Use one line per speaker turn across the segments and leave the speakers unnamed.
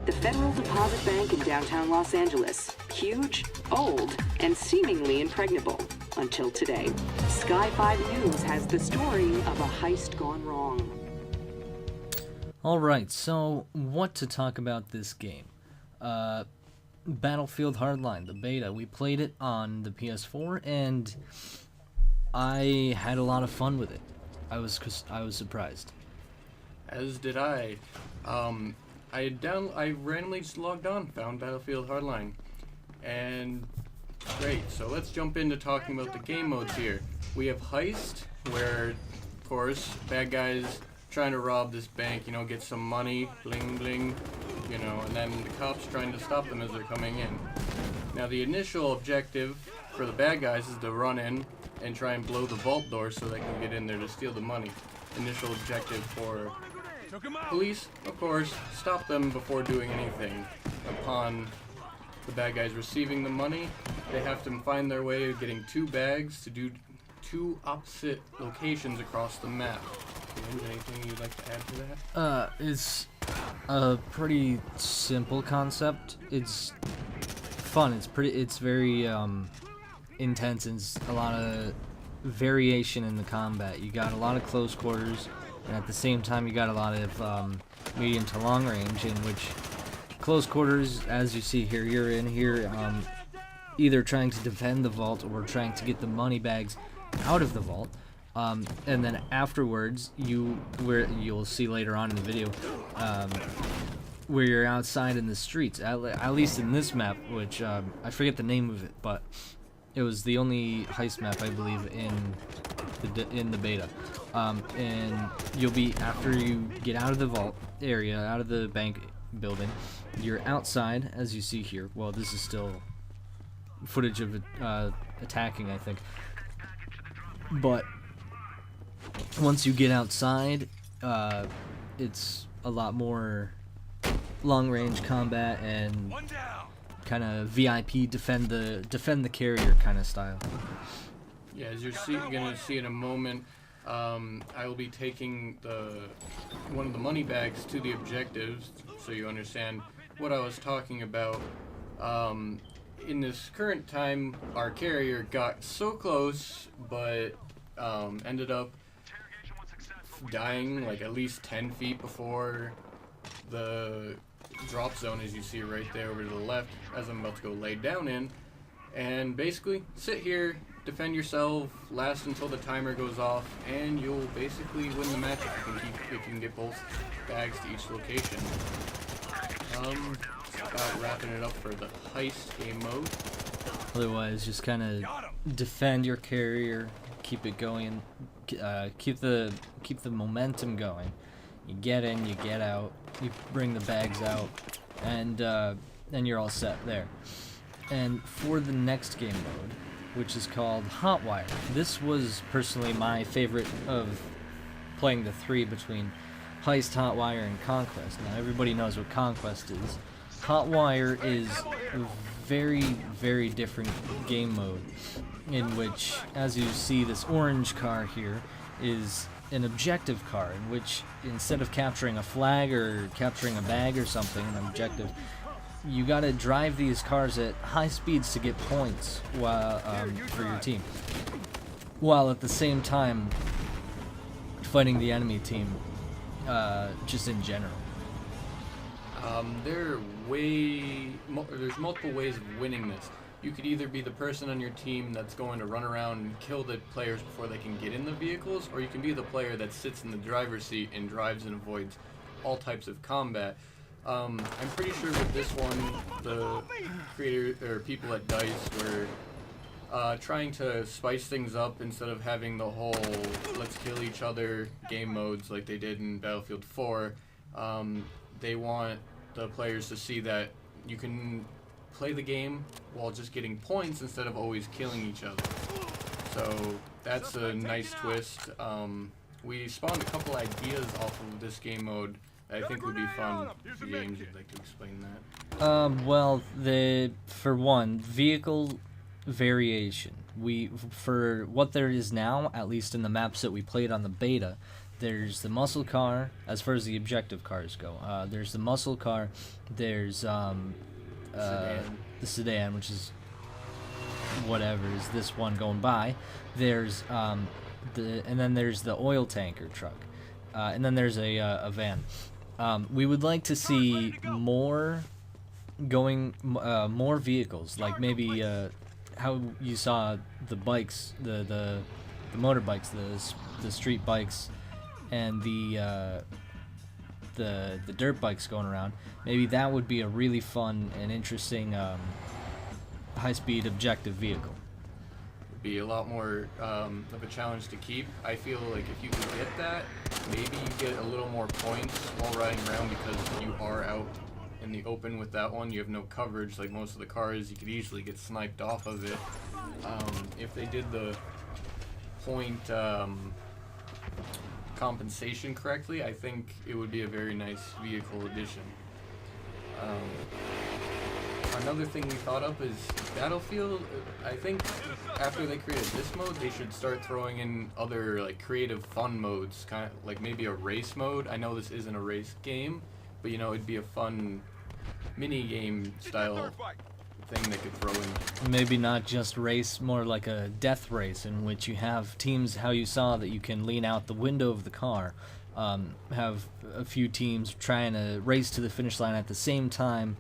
The Federal Deposit Bank in downtown Los Angeles. Huge, old, and seemingly impregnable. Until today. Sky 5 News has the story of a heist gone wrong.
Alright, so what to talk about this game? Battlefield Hardline, the beta. We played it on the PS4, and I had a lot of fun with it. I was surprised.
As did I. I randomly just logged on, found Battlefield Hardline, and great. So let's jump into talking about the game modes here. We have Heist, where, of course, bad guys trying to rob this bank, you know, get some money, bling bling, you know, and then the cops trying to stop them as they're coming in. Now the initial objective for the bad guys is to run in and try and blow the vault door so they can get in there to steal the money. Initial objective for police, of course, stop them before doing anything. Upon the bad guys receiving the money, they have to find their way of getting 2 bags to do 2 opposite locations across the map. Anything you'd like to add to that?
It's a pretty simple concept. It's fun. It's very intense. It's a lot of variation in the combat. You got a lot of close quarters, and at the same time you got a lot of medium to long range, in which close quarters, as you see here, you're in here either trying to defend the vault or trying to get the money bags out of the vault. And then afterwards, you'll see later on in the video, where you're outside in the streets, at least in this map, which I forget the name of it, but it was the only heist map, I believe, in the beta. And you'll be, after you get out of the vault area, out of the bank building, you're outside, as you see here. Well, this is still footage of attacking, I think. But once you get outside, it's a lot more long-range combat and kind of VIP defend the carrier kind of style.
Yeah, as you're gonna see in a moment, I will be taking one of the money bags to the objectives, so you understand what I was talking about. In this current time, our carrier got so close, but ended up dying like at least 10 feet before the drop zone, as you see right there over to the left, as I'm about to go lay down in. And basically, sit here, defend yourself, last until the timer goes off, and you'll basically win the match if you can get both bags to each location. About wrapping it up for the heist game mode.
Otherwise, just kind of defend your carrier, keep it going, keep the momentum going. You get in, you get out, you bring the bags out, and you're all set there. And for the next game mode, which is called Hotwire, this was personally my favorite of playing the 3 between Heist, Hotwire, and Conquest. Now everybody knows what Conquest is. Hotwire is a very, very different game mode, in which, as you see, this orange car here is an objective car, in which instead of capturing a flag or capturing a bag or something, an objective, you gotta drive these cars at high speeds to get points while, for your team, while at the same time fighting the enemy team, just in general.
There's multiple ways of winning this. You could either be the person on your team that's going to run around and kill the players before they can get in the vehicles, or you can be the player that sits in the driver's seat and drives and avoids all types of combat. I'm pretty sure with this one, the people at DICE were trying to spice things up instead of having the whole let's kill each other game modes like they did in Battlefield 4. They want the players to see that you can play the game while just getting points instead of always killing each other. So that's a nice twist. We spawned a couple ideas off of this game mode that I think would be fun. James, you'd like to explain that?
Well, for one, vehicle variation. For what there is now, at least in the maps that we played on the beta, There's the muscle car, as far as the objective cars go. There's the muscle car. There's the sedan, which is whatever is this one going by. There's and then there's the oil tanker truck, and then there's a van. We would like to see more vehicles, like maybe how you saw the bikes, the motorbikes, the street bikes, and the dirt bikes going around. Maybe that would be a really fun and interesting high-speed objective vehicle.
Be a lot more of a challenge to keep. I feel like if you could get that, maybe you get a little more points while riding around, because you are out in the open with that one. You have no coverage like most of the cars. You could easily get sniped off of it. If they did the point compensation correctly, I think it would be a very nice vehicle addition. Another thing we thought up is Battlefield. I think after they created this mode, they should start throwing in other like creative fun modes, kind of like maybe a race mode. I know this isn't a race game, but you know, it'd be a fun mini game style thing they could throw in.
Maybe not just race, more like a death race, in which you have teams, how you saw that you can lean out the window of the car, have a few teams trying to race to the finish line at the same time,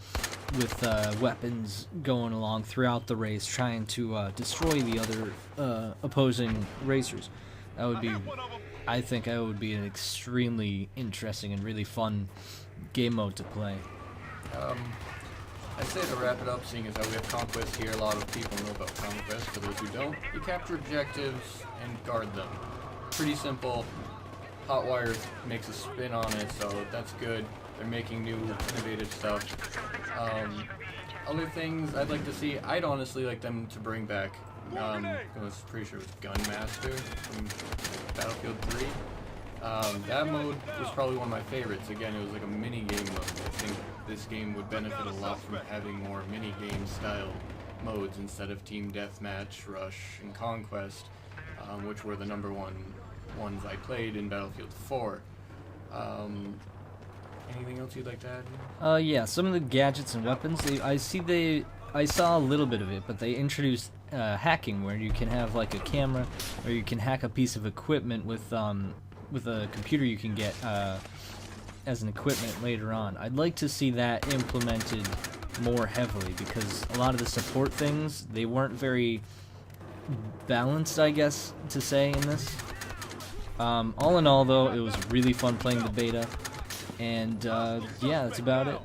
with weapons going along throughout the race, trying to destroy the other opposing racers. That would be, I think, that would be an extremely interesting and really fun game mode to play.
I'd say to wrap it up, seeing as how we have Conquest here, a lot of people know about Conquest. For those who don't, you capture objectives and guard them. Pretty simple. Hotwire makes a spin on it, so that's good. They're making new, innovative stuff. Other things I'd like to see, I'd honestly like them to bring back, I was pretty sure it was Gunmaster from Battlefield 3. That mode was probably one of my favorites. Again, it was like a mini game mode. I think this game would benefit a lot from having more mini game style modes instead of Team Deathmatch, Rush, and Conquest, which were the number one ones I played in Battlefield 4. Anything else you'd like to add?
Yeah, some of the gadgets and weapons, I saw a little bit of it, but they introduced hacking, where you can have like a camera, or you can hack a piece of equipment with a computer you can get as an equipment later on. I'd like to see that implemented more heavily, because a lot of the support things, they weren't very balanced, I guess, to say, in this. All in all, though, it was really fun playing the beta, and yeah, that's about it.